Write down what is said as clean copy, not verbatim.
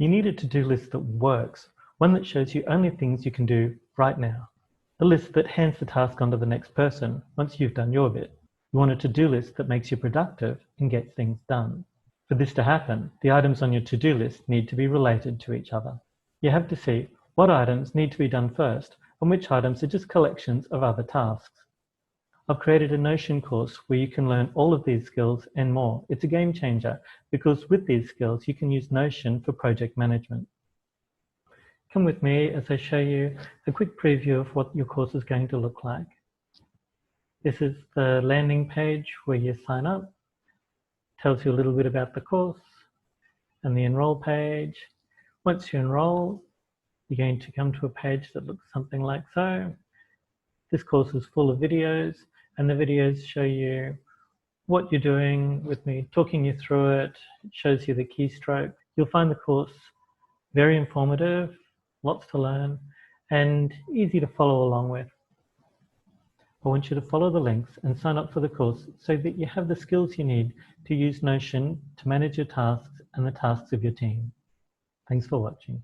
You need a to-do list that works, one that shows you only things you can do right now. A list that hands the task on to the next person once you've done your bit. You want a to-do list that makes you productive and gets things done. For this to happen, the items on your to-do list need to be related to each other. You have to see what items need to be done first and which items are just collections of other tasks. I've created a Notion course where you can learn all of these skills and more. It's a game changer because with these skills, you can use Notion for project management. Come with me as I show you a quick preview of what your course is going to look like. This is the landing page where you sign up. Tells you a little bit about the course and the enroll page. Once you enroll, you're going to come to a page that looks something like so. This course is full of videos, and the videos show you what you're doing with me, talking you through it. It shows you the keystroke. You'll find the course very informative, lots to learn, and easy to follow along with. I want you to follow the links and sign up for the course so that you have the skills you need to use Notion to manage your tasks and the tasks of your team. Thanks for watching.